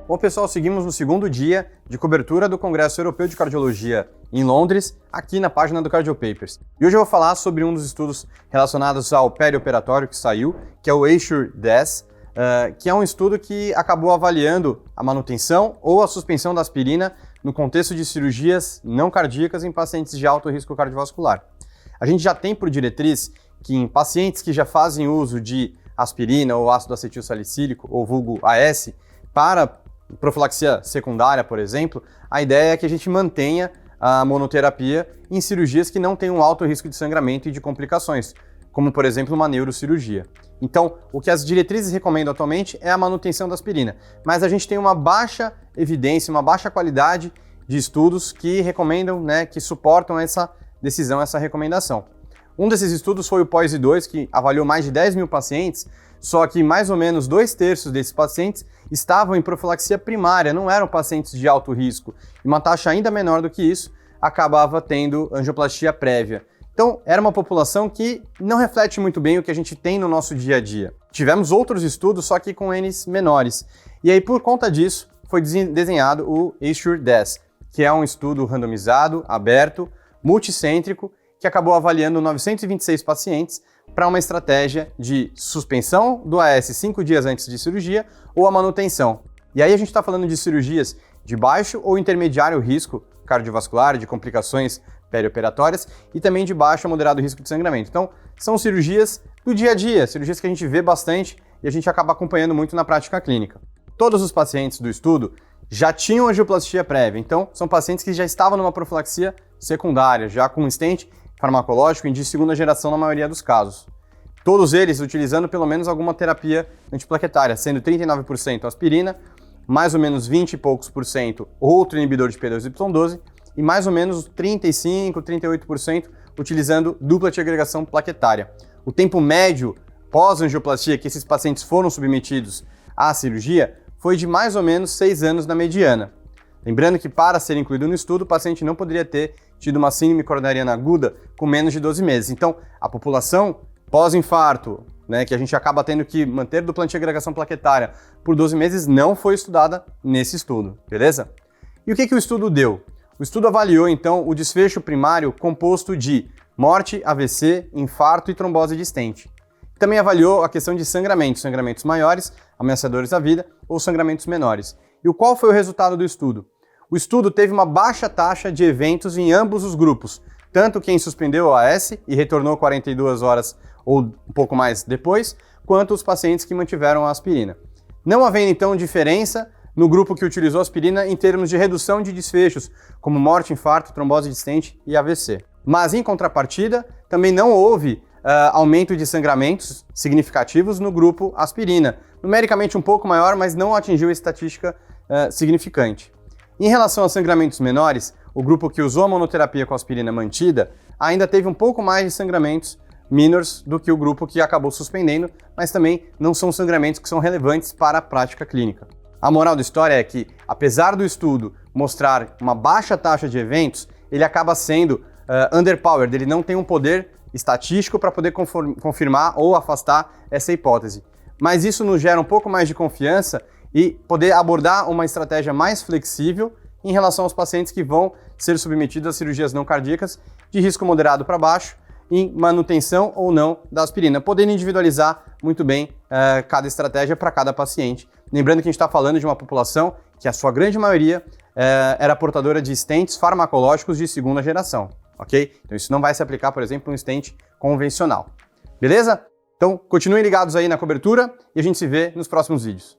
Bom, pessoal, seguimos no segundo dia de cobertura do Congresso Europeu de Cardiologia em Londres, aqui na página do Cardiopapers. E hoje eu vou falar sobre um dos estudos relacionados ao perioperatório que saiu, que é o ASSURE-10, que é um estudo que acabou avaliando a manutenção ou a suspensão da aspirina no contexto de cirurgias não cardíacas em pacientes de alto risco cardiovascular. A gente já tem por diretriz que em pacientes que já fazem uso de aspirina ou ácido acetil salicílico, ou vulgo AS, para profilaxia secundária, por exemplo, a ideia é que a gente mantenha a monoterapia em cirurgias que não têm um alto risco de sangramento e de complicações, como, por exemplo, uma neurocirurgia. Então, o que as diretrizes recomendam atualmente é a manutenção da aspirina, mas a gente tem uma baixa evidência, uma baixa qualidade de estudos que recomendam, que suportam essa decisão, essa recomendação. Um desses estudos foi o POISE-2, que avaliou mais de 10 mil pacientes, só que mais ou menos 2/3 desses pacientes estavam em profilaxia primária, não eram pacientes de alto risco. E uma taxa ainda menor do que isso acabava tendo angioplastia prévia. Então, era uma população que não reflete muito bem o que a gente tem no nosso dia a dia. Tivemos outros estudos, só que com Ns menores. E aí, por conta disso, foi desenhado o ASSURE-10, que é um estudo randomizado, aberto, multicêntrico, que acabou avaliando 926 pacientes para uma estratégia de suspensão do AS 5 dias antes de cirurgia ou a manutenção. E aí a gente está falando de cirurgias de baixo ou intermediário risco cardiovascular, de complicações perioperatórias e também de baixo a moderado risco de sangramento. Então, são cirurgias do dia a dia, cirurgias que a gente vê bastante e a gente acaba acompanhando muito na prática clínica. Todos os pacientes do estudo já tinham angioplastia prévia, então são pacientes que já estavam numa profilaxia secundária, já com um stent farmacológico e de segunda geração na maioria dos casos. Todos eles utilizando pelo menos alguma terapia antiplaquetária, sendo 39% aspirina, mais ou menos 20 e poucos por cento outro inibidor de P2Y12 e mais ou menos 35, 38% utilizando dupla de agregação plaquetária. O tempo médio pós-angioplastia que esses pacientes foram submetidos à cirurgia foi de mais ou menos 6 anos na mediana. Lembrando que para ser incluído no estudo, o paciente não poderia ter tido uma síndrome coronariana aguda com menos de 12 meses. Então, a população pós-infarto, que a gente acaba tendo que manter dupla antiagregação plaquetária por 12 meses, não foi estudada nesse estudo, beleza? E o que o estudo deu? O estudo avaliou, então, o desfecho primário composto de morte, AVC, infarto e trombose de stent. Também avaliou a questão de sangramentos maiores, ameaçadores à vida, ou sangramentos menores. E qual foi o resultado do estudo? O estudo teve uma baixa taxa de eventos em ambos os grupos, tanto quem suspendeu o AS e retornou 42 horas ou um pouco mais depois, quanto os pacientes que mantiveram a aspirina. Não havendo então diferença no grupo que utilizou a aspirina em termos de redução de desfechos, como morte, infarto, trombose de stent e AVC. Mas em contrapartida, também não houve aumento de sangramentos significativos no grupo aspirina, numericamente um pouco maior, mas não atingiu a estatística significante. Em relação a sangramentos menores, o grupo que usou a monoterapia com aspirina mantida ainda teve um pouco mais de sangramentos minors do que o grupo que acabou suspendendo, mas também não são sangramentos que são relevantes para a prática clínica. A moral da história é que, apesar do estudo mostrar uma baixa taxa de eventos, ele acaba sendo underpowered, ele não tem um poder estatístico para poder confirmar ou afastar essa hipótese. Mas isso nos gera um pouco mais de confiança e poder abordar uma estratégia mais flexível em relação aos pacientes que vão ser submetidos a cirurgias não cardíacas de risco moderado para baixo, em manutenção ou não da aspirina, podendo individualizar muito bem cada estratégia para cada paciente. Lembrando que a gente está falando de uma população que a sua grande maioria era portadora de stents farmacológicos de segunda geração, ok? Então isso não vai se aplicar, por exemplo, a um stent convencional. Beleza? Então continuem ligados aí na cobertura e a gente se vê nos próximos vídeos.